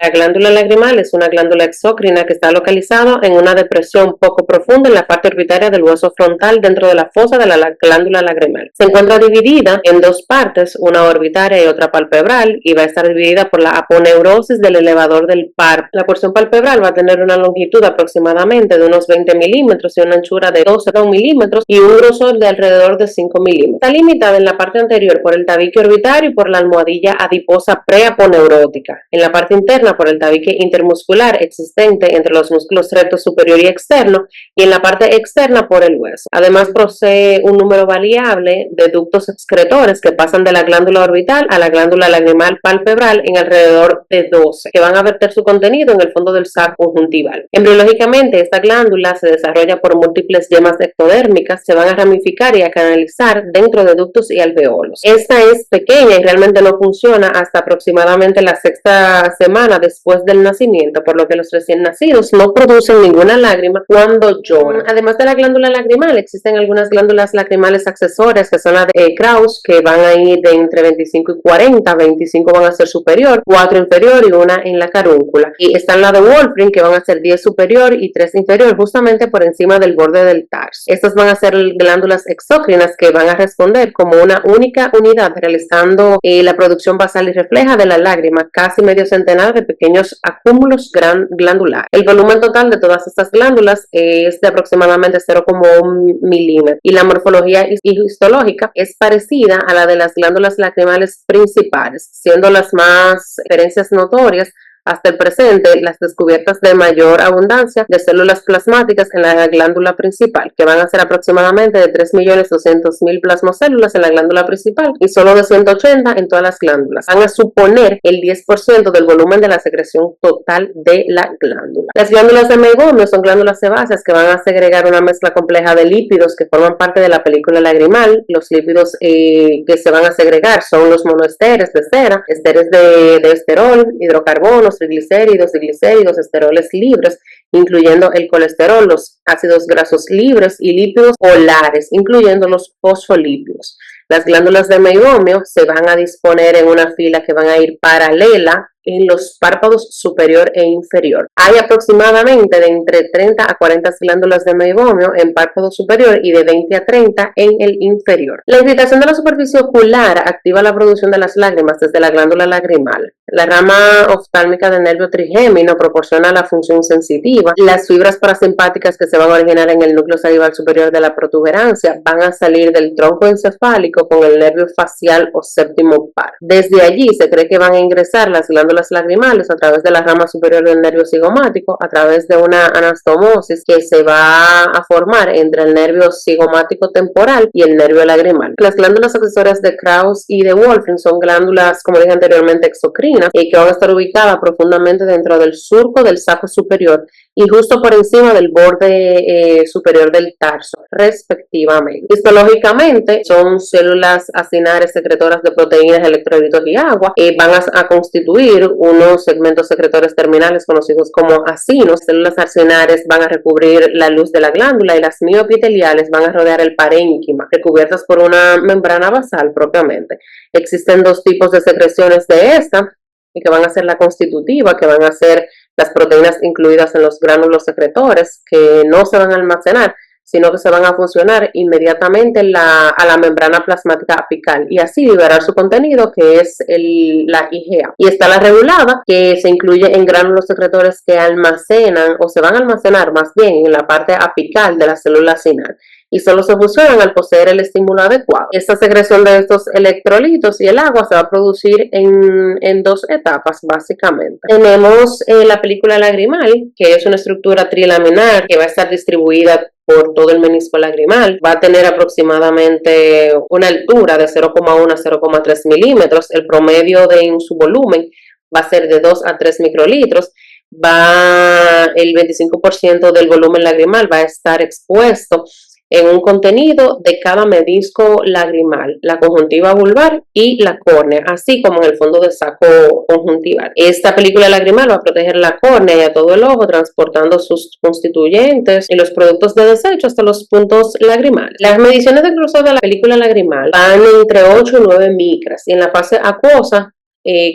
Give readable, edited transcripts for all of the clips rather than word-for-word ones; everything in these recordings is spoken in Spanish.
La glándula lagrimal es una glándula exócrina que está localizada en una depresión poco profunda en la parte orbitaria del hueso frontal dentro de la fosa de la glándula lagrimal. Se encuentra dividida en dos partes, una orbitaria y otra palpebral, y va a estar dividida por la aponeurosis del elevador del párpado. La porción palpebral va a tener una longitud aproximadamente de unos 20 milímetros y una anchura de 12 milímetros y un grosor de alrededor de 5 milímetros. Está limitada en la parte anterior por el tabique orbitario y por la almohadilla adiposa preaponeurótica. En la parte interna por el tabique intermuscular existente entre los músculos recto superior y externo, y en la parte externa por el hueso. Además posee un número variable de ductos excretores que pasan de la glándula orbital a la glándula lagrimal palpebral en alrededor de 12, que van a verter su contenido en el fondo del saco conjuntival. Embriológicamente, esta glándula se desarrolla por múltiples yemas ectodérmicas, se van a ramificar y a canalizar dentro de ductos y alveolos. Esta es pequeña y realmente no funciona hasta aproximadamente la sexta semana después del nacimiento, por lo que los recién nacidos no producen ninguna lágrima cuando lloran. Además de la glándula lagrimal, existen algunas glándulas lagrimales accesorias que son las de Krauss, que van a ir de entre 25 y 40, 25 van a ser superior, 4 inferior y una en la carúncula. Y están las de Wolfram, que van a ser 10 superior y 3 inferior, justamente por encima del borde del tarso. Estas van a ser glándulas exócrinas que van a responder como una única unidad, realizando la producción basal y refleja de la lágrima, casi medio centenar de pequeños acúmulos glandulares. El volumen total de todas estas glándulas es de aproximadamente 0,1 milímetro y la morfología histológica es parecida a la de las glándulas lacrimales principales, siendo las más diferencias notorias hasta el presente las descubiertas de mayor abundancia de células plasmáticas en la glándula principal, que van a ser aproximadamente de 3.200.000 plasmocélulas en la glándula principal y solo de 180 en todas las glándulas. Van a suponer el 10% del volumen de la secreción total de la glándula. Las glándulas de Meibomius son glándulas sebáceas que van a segregar una mezcla compleja de lípidos que forman parte de la película lagrimal. Los lípidos que se van a segregar son los monoesteres de cera, esteres de esterol, hidrocarbonos, triglicéridos, diglicéridos, esteroles libres, incluyendo el colesterol, los ácidos grasos libres y lípidos polares, incluyendo los fosfolípidos. Las glándulas de Meibomio se van a disponer en una fila que van a ir paralela en los párpados superior e inferior. Hay aproximadamente de entre 30 a 40 glándulas de Meibomio en párpado superior y de 20 a 30 en el inferior. La irritación de la superficie ocular activa la producción de las lágrimas desde la glándula lagrimal. La rama oftálmica del nervio trigémino proporciona la función sensitiva. Las fibras parasimpáticas que se van a originar en el núcleo salival superior de la protuberancia van a salir del tronco encefálico con el nervio facial o séptimo par. Desde allí se cree que van a ingresar las glándulas lagrimales a través de la rama superior del nervio cigomático, a través de una anastomosis que se va a formar entre el nervio cigomático temporal y el nervio lagrimal. Las glándulas accesorias de Krauss y de Wolfram son glándulas, como dije anteriormente, exocrinas y que van a estar ubicadas profundamente dentro del surco del saco superior y justo por encima del borde superior del tarso, respectivamente. Histológicamente son células acinares secretoras de proteínas, electrolitos y agua, van a constituir unos segmentos secretores terminales conocidos como acinos. Las células acinares van a recubrir la luz de la glándula y las mioepiteliales van a rodear el parénquima, recubiertas por una membrana basal propiamente. Existen dos tipos de secreciones de esta, y que van a ser la constitutiva, que van a ser las proteínas incluidas en los gránulos secretores, que no se van a almacenar, sino que se van a funcionar inmediatamente a la membrana plasmática apical y así liberar su contenido, que es la IgA. Y está la regulada, que se incluye en gránulos secretores que almacenan o se van a almacenar más bien en la parte apical de la célula acinar y solo se fusionan al poseer el estímulo adecuado. Esta secreción de estos electrolitos y el agua se va a producir en dos etapas básicamente. Tenemos la película lagrimal, que es una estructura trilaminar que va a estar distribuida por todo el menisco lagrimal. Va a tener aproximadamente una altura de 0,1 a 0,3 milímetros. El promedio en su volumen va a ser de 2 a 3 microlitros. El 25% del volumen lagrimal va a estar expuesto en un contenido de cada menisco lagrimal, la conjuntiva vulvar y la córnea, así como en el fondo del saco conjuntival. Esta película lagrimal va a proteger la córnea y a todo el ojo, transportando sus constituyentes y los productos de desecho hasta los puntos lagrimales. Las mediciones de grosor de la película lagrimal van entre 8 y 9 micras y en la fase acuosa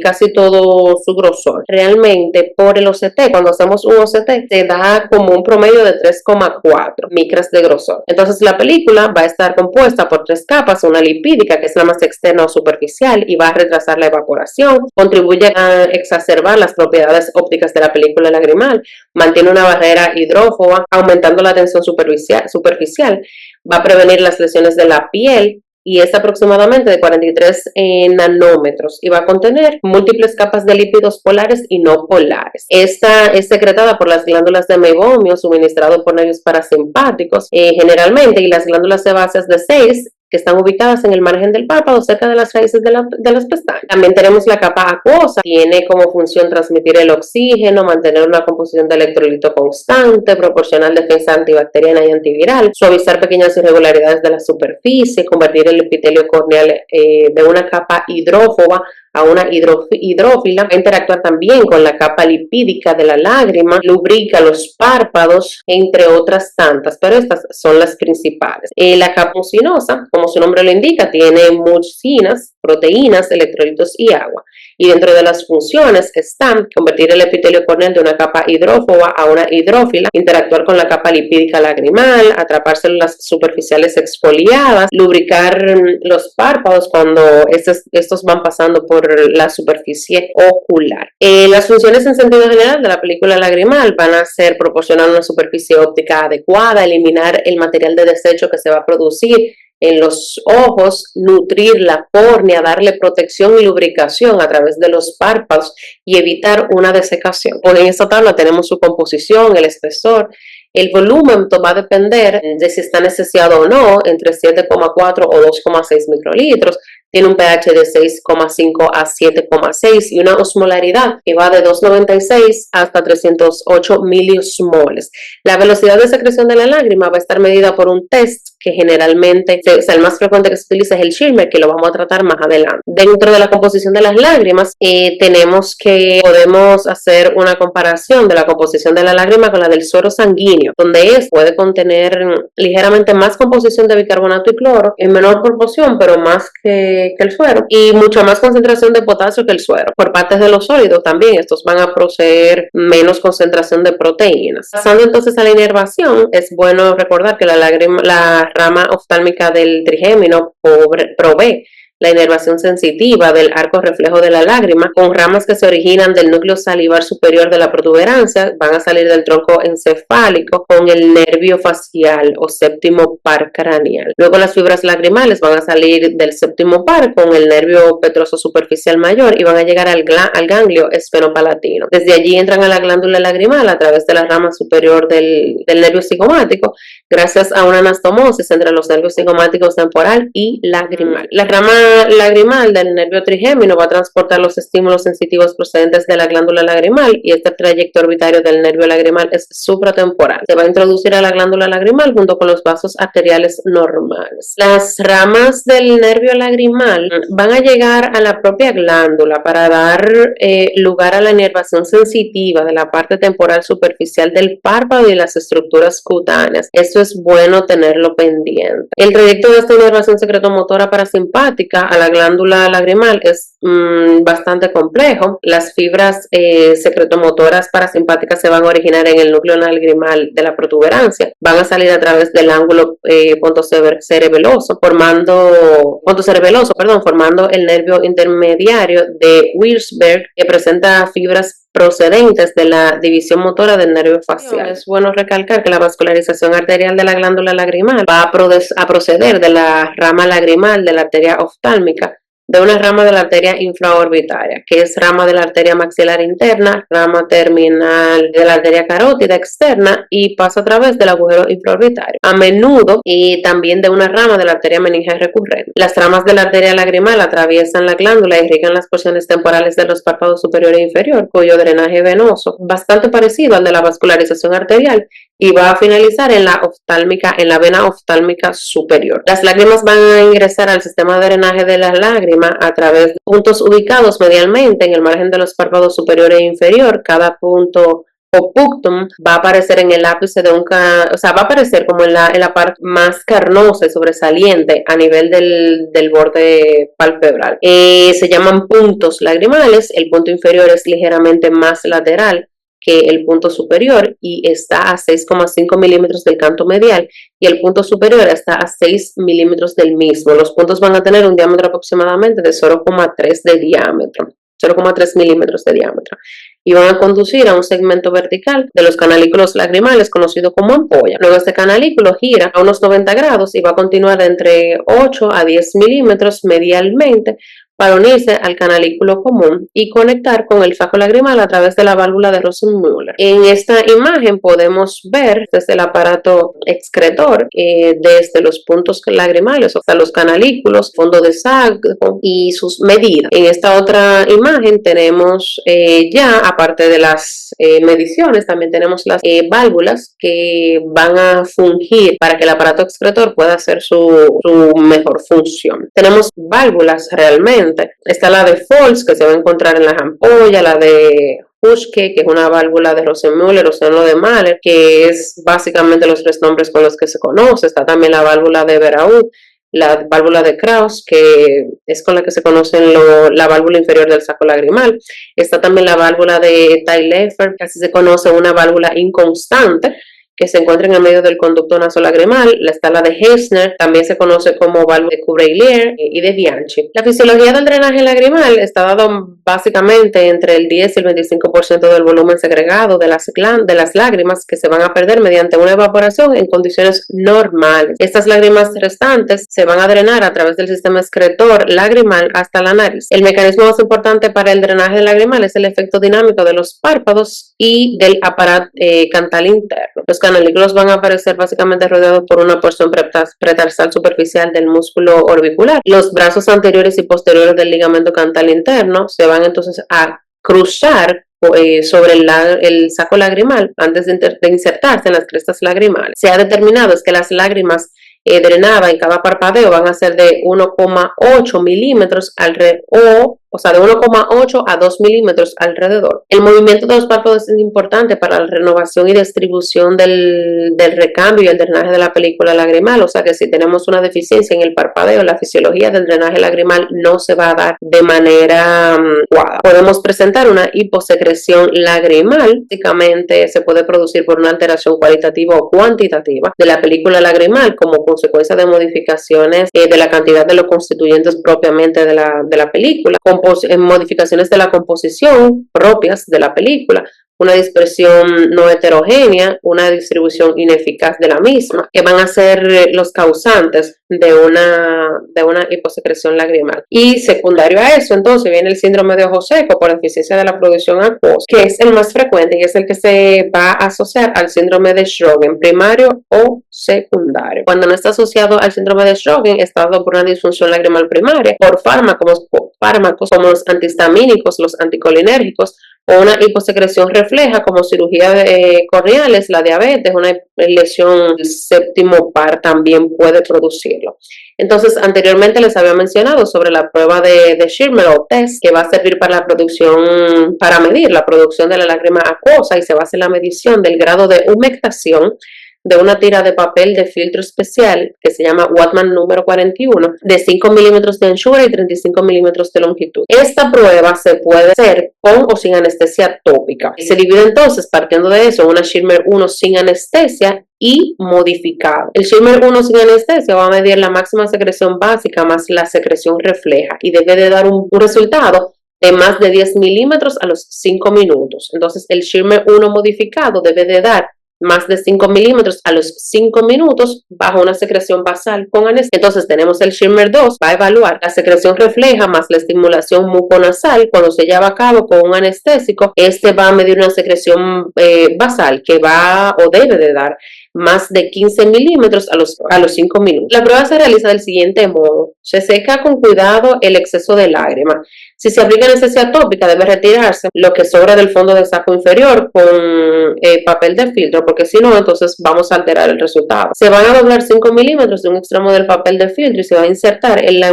casi todo su grosor. Realmente por el OCT, cuando hacemos un OCT, se da como un promedio de 3,4 micras de grosor. Entonces la película va a estar compuesta por 3 capas, una lipídica que es la más externa o superficial y va a retrasar la evaporación, contribuye a exacerbar las propiedades ópticas de la película lagrimal, mantiene una barrera hidrófoba, aumentando la tensión superficial, va a prevenir las lesiones de la piel y es aproximadamente de 43 nanómetros y va a contener múltiples capas de lípidos polares y no polares. Esta es secretada por las glándulas de meibomio, suministrado por nervios parasimpáticos generalmente, y las glándulas sebáceas de 6 que están ubicadas en el margen del párpado, cerca de las raíces de las pestañas. También tenemos la capa acuosa, tiene como función transmitir el oxígeno, mantener una composición de electrolito constante, proporcionar defensa antibacteriana y antiviral, suavizar pequeñas irregularidades de la superficie, convertir el epitelio corneal de una capa hidrófoba a una hidrófila, va a interactuar también con la capa lipídica de la lágrima, lubrica los párpados, entre otras tantas, pero estas son las principales. La capa mucinosa, como su nombre lo indica, tiene mucinas, proteínas, electrolitos y agua. Y dentro de las funciones están convertir el epitelio corneal de una capa hidrófoba a una hidrófila, interactuar con la capa lipídica lagrimal, atrapar células superficiales exfoliadas, lubricar los párpados cuando estos van pasando por la superficie ocular. Las funciones en sentido general de la película lagrimal van a ser proporcionar una superficie óptica adecuada, eliminar el material de desecho que se va a producir en los ojos, nutrir la córnea, darle protección y lubricación a través de los párpados y evitar una desecación. Pues en esta tabla tenemos su composición, el espesor. El volumen va a depender de si está anestesiado o no, entre 7,4 o 2,6 microlitros. Tiene un pH de 6,5 a 7,6 y una osmolaridad que va de 2,96 hasta 308 miliosmoles. La velocidad de secreción de la lágrima va a estar medida por un test que generalmente, el más frecuente que se utiliza es el Schirmer, que lo vamos a tratar más adelante. Dentro de la composición de las lágrimas, podemos hacer una comparación de la composición de la lágrima con la del suero sanguíneo, donde puede contener ligeramente más composición de bicarbonato y cloro, en menor proporción, pero más que el suero, y mucha más concentración de potasio que el suero. Por partes de los sólidos también, estos van a poseer menos concentración de proteínas. Pasando entonces a la inervación, es bueno recordar que la rama oftálmica del trigémino provee la inervación sensitiva del arco reflejo de la lágrima, con ramas que se originan del núcleo salivar superior de la protuberancia, van a salir del tronco encefálico con el nervio facial o séptimo par craneal. Luego las fibras lagrimales van a salir del séptimo par con el nervio petroso superficial mayor y van a llegar al ganglio esfenopalatino. Desde allí entran a la glándula lagrimal a través de la rama superior del nervio cigomático, gracias a una anastomosis entre los nervios cigomáticos temporal y lagrimal. La rama lagrimal del nervio trigémino va a transportar los estímulos sensitivos procedentes de la glándula lagrimal y este trayecto orbitario del nervio lagrimal es supratemporal. Se va a introducir a la glándula lagrimal junto con los vasos arteriales normales. Las ramas del nervio lagrimal van a llegar a la propia glándula para dar lugar a la inervación sensitiva de la parte temporal superficial del párpado y las estructuras cutáneas. Esto es bueno tenerlo pendiente. El trayecto de esta inervación secretomotora parasimpática a la glándula lagrimal es bastante complejo. Las fibras secretomotoras parasimpáticas se van a originar en el núcleo lagrimal de la protuberancia, van a salir a través del ángulo pontocerebeloso, formando el nervio intermediario de Wiersberg, que presenta fibras procedentes de la división motora del nervio facial. Es bueno recalcar que la vascularización arterial de la glándula lagrimal va a proceder de la rama lagrimal de la arteria oftálmica, de una rama de la arteria infraorbitaria, que es rama de la arteria maxilar interna, rama terminal de la arteria carótida externa y pasa a través del agujero infraorbitario. A menudo, y también de una rama de la arteria meningeal recurrente. Las ramas de la arteria lagrimal atraviesan la glándula y irrigan las porciones temporales de los párpados superior e inferior, cuyo drenaje venoso, bastante parecido al de la vascularización arterial, y va a finalizar en la vena oftálmica superior. Las lágrimas van a ingresar al sistema de drenaje de la lágrima a través de puntos ubicados medialmente en el margen de los párpados superior e inferior. Cada punto o punctum va a aparecer en el ápice de o sea, va a aparecer como en la parte más carnosa y sobresaliente a nivel del borde palpebral. Se llaman puntos lagrimales. El punto inferior es ligeramente más lateral que el punto superior y está a 6,5 milímetros del canto medial, y el punto superior está a 6 milímetros del mismo. Los puntos van a tener un diámetro aproximadamente de 0,3 de diámetro. 0,3 milímetros de diámetro, y van a conducir a un segmento vertical de los canalículos lagrimales conocido como ampolla. Luego este canalículo gira a unos 90 grados y va a continuar de entre 8 a 10 milímetros medialmente para unirse al canalículo común y conectar con el saco lagrimal a través de la válvula de Rosenmüller. En esta imagen podemos ver desde el aparato excretor, desde los puntos lagrimales hasta los canalículos, fondo de saco y sus medidas. En esta otra imagen tenemos ya, aparte de las mediciones, también tenemos las válvulas que van a fungir para que el aparato excretor pueda hacer su mejor función. Tenemos válvulas realmente. Está la de Foltz, que se va a encontrar en las ampollas, la de Huschke, que es una válvula de Rosenmüller o seno de Mahler, que es básicamente los tres nombres con los que se conoce. Está también la válvula de Veraud, la válvula de Krauss, que es con la que se conoce la válvula inferior del saco lagrimal. Está también la válvula de Taillefer, que así se conoce una válvula inconstante, que se encuentra en el medio del conducto nasolagrimal. Está la de Heissner, también se conoce como válvula de Cureillier y de Bianchi. La fisiología del drenaje lagrimal está dado básicamente entre el 10 y el 25% del volumen segregado de las lágrimas, que se van a perder mediante una evaporación en condiciones normales. Estas lágrimas restantes se van a drenar a través del sistema excretor lagrimal hasta la nariz. El mecanismo más importante para el drenaje lagrimal es el efecto dinámico de los párpados y del aparato cantal interno. Los canalículos van a aparecer básicamente rodeados por una porción pretarsal superficial del músculo orbicular. Los brazos anteriores y posteriores del ligamento cantal interno se van entonces a cruzar sobre el saco lagrimal antes de insertarse en las crestas lagrimales. Se ha determinado es que las lágrimas drenadas en cada parpadeo van a ser de 1,8 milímetros o sea, de 1,8 a 2 milímetros alrededor. El movimiento de los párpados es importante para la renovación y distribución del recambio y el drenaje de la película lagrimal, o sea que si tenemos una deficiencia en el parpadeo, la fisiología del drenaje lagrimal no se va a dar de manera adecuada. Podemos presentar una hiposecreción lagrimal, básicamente se puede producir por una alteración cualitativa o cuantitativa de la película lagrimal como consecuencia de modificaciones de la cantidad de los constituyentes propiamente de la película, modificaciones de la composición propias de la película, una dispersión no heterogénea, una distribución ineficaz de la misma, que van a ser los causantes de una hiposecreción lagrimal. Y secundario a eso, entonces, viene el síndrome de ojo seco por deficiencia de la producción acuosa, que es el más frecuente y es el que se va a asociar al síndrome de Sjögren, primario o secundario. Cuando no está asociado al síndrome de Sjögren, está dado por una disfunción lagrimal primaria, por fármacos como los antihistamínicos, los anticolinérgicos, o una hiposecreción refleja como cirugía corneales, la diabetes, una lesión del séptimo par también puede producirlo. Entonces, anteriormente les había mencionado sobre la prueba de Schirmer o test, que va a servir para medir la producción de la lágrima acuosa, y se va a hacer la medición del grado de humectación de una tira de papel de filtro especial que se llama Whatman número 41 de 5 milímetros de anchura y 35 milímetros de longitud. Esta prueba se puede hacer con o sin anestesia tópica. Se divide entonces, partiendo de eso, una Schirmer 1 sin anestesia y modificado. El Schirmer 1 sin anestesia va a medir la máxima secreción básica más la secreción refleja y debe de dar un resultado de más de 10 milímetros a los 5 minutos. Entonces, el Schirmer 1 modificado debe de dar más de 5 milímetros a los 5 minutos bajo una secreción basal con anestesia. Entonces tenemos el Schirmer 2, va a evaluar la secreción refleja más la estimulación muconasal cuando se lleva a cabo con un anestésico. Este va a medir una secreción basal que va o debe de dar más de 15 milímetros a los 5 minutos. La prueba se realiza del siguiente modo: se seca con cuidado el exceso de lágrima, Si se aplica anestesia tópica, debe retirarse lo que sobra del fondo del saco inferior con papel de filtro, porque si no, entonces vamos a alterar el resultado. Se van a doblar 5 milímetros de un extremo del papel de filtro y se va a insertar en la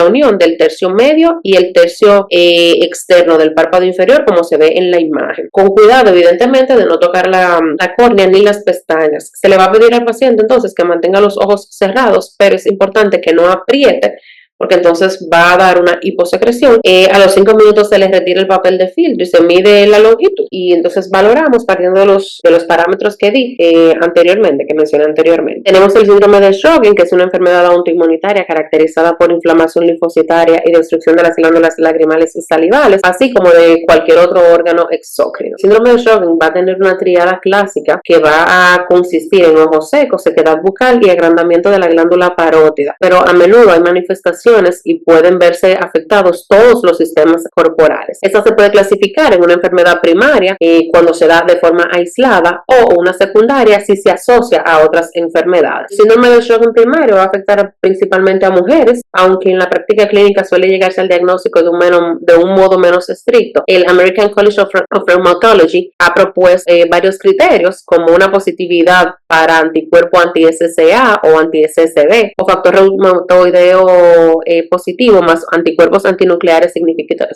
unión del tercio medio y el tercio externo del párpado inferior, como se ve en la imagen. Con cuidado, evidentemente, de no tocar la córnea ni las pestañas. Se le va a pedir al paciente entonces que mantenga los ojos cerrados, pero es importante que no apriete, porque entonces va a dar una hiposecreción. A los 5 minutos se les retira el papel de filtro y se mide la longitud, y entonces valoramos partiendo de los parámetros que di anteriormente, que mencioné anteriormente. Tenemos el síndrome de Sjögren, que es una enfermedad autoinmunitaria caracterizada por inflamación linfocitaria y destrucción de las glándulas lagrimales y salivales, así como de cualquier otro órgano exócrino. El síndrome de Sjögren va a tener una triada clásica que va a consistir en ojos secos, sequedad bucal y agrandamiento de la glándula parótida, pero a menudo hay manifestaciones y pueden verse afectados todos los sistemas corporales. Esta se puede clasificar en una enfermedad primaria cuando se da de forma aislada, o una secundaria si se asocia a otras enfermedades. El síndrome de Sjögren primario va a afectar principalmente a mujeres, aunque en la práctica clínica suele llegarse al diagnóstico de un modo menos estricto. El American College of Rheumatology ha propuesto varios criterios, como una positividad para anticuerpo anti-SCA o anti-SCD, o factor reumatoideo positivo más anticuerpos antinucleares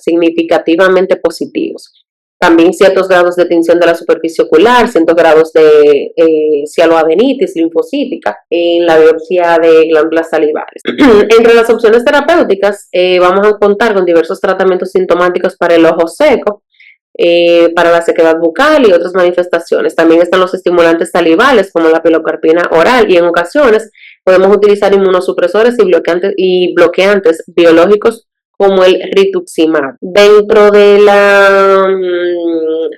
significativamente positivos. También ciertos grados de tinción de la superficie ocular, ciertos grados de cialoadenitis linfocítica en la biopsia de glándulas salivales. Entre las opciones terapéuticas vamos a contar con diversos tratamientos sintomáticos para el ojo seco, para la sequedad bucal y otras manifestaciones. También están los estimulantes salivales como la pilocarpina oral, y en ocasiones podemos utilizar inmunosupresores y bloqueantes biológicos como el rituximab. Dentro de la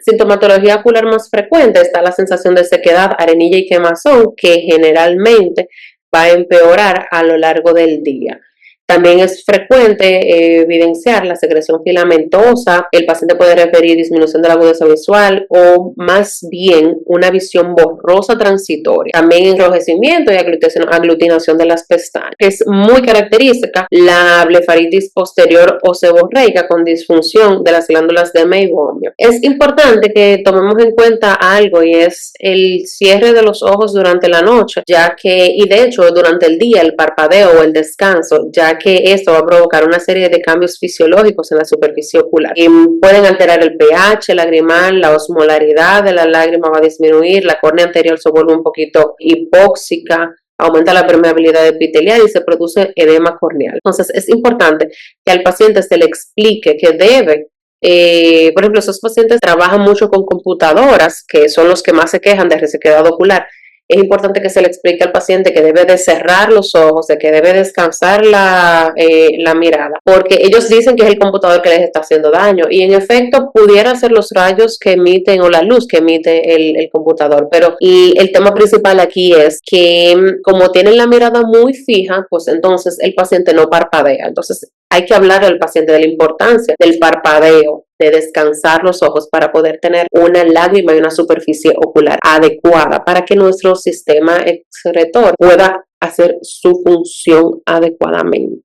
sintomatología ocular más frecuente está la sensación de sequedad, arenilla y quemazón, que generalmente va a empeorar a lo largo del día. También es frecuente evidenciar la secreción filamentosa. El paciente puede referir disminución de la agudeza visual o más bien una visión borrosa transitoria. También enrojecimiento y aglutinación de las pestañas. Es muy característica la blefaritis posterior o seborreica con disfunción de las glándulas de Meibomian. Es importante que tomemos en cuenta algo, y es el cierre de los ojos durante la noche, y de hecho durante el día, el parpadeo o el descanso, ya que esto va a provocar una serie de cambios fisiológicos en la superficie ocular. Y pueden alterar el pH lagrimal, la osmolaridad de la lágrima va a disminuir, la córnea anterior se vuelve un poquito hipóxica, aumenta la permeabilidad epitelial y se produce edema corneal. Entonces es importante que al paciente se le explique que debe, por ejemplo, esos pacientes trabajan mucho con computadoras, que son los que más se quejan de resequedad ocular. Es importante que se le explique al paciente que debe de cerrar los ojos, de que debe descansar la mirada, porque ellos dicen que es el computador que les está haciendo daño, y en efecto pudiera ser los rayos que emiten o la luz que emite el computador, pero el tema principal aquí es que como tienen la mirada muy fija, pues entonces el paciente no parpadea. Entonces hay que hablar al paciente de la importancia del parpadeo, de descansar los ojos para poder tener una lágrima y una superficie ocular adecuada para que nuestro sistema excretor pueda hacer su función adecuadamente.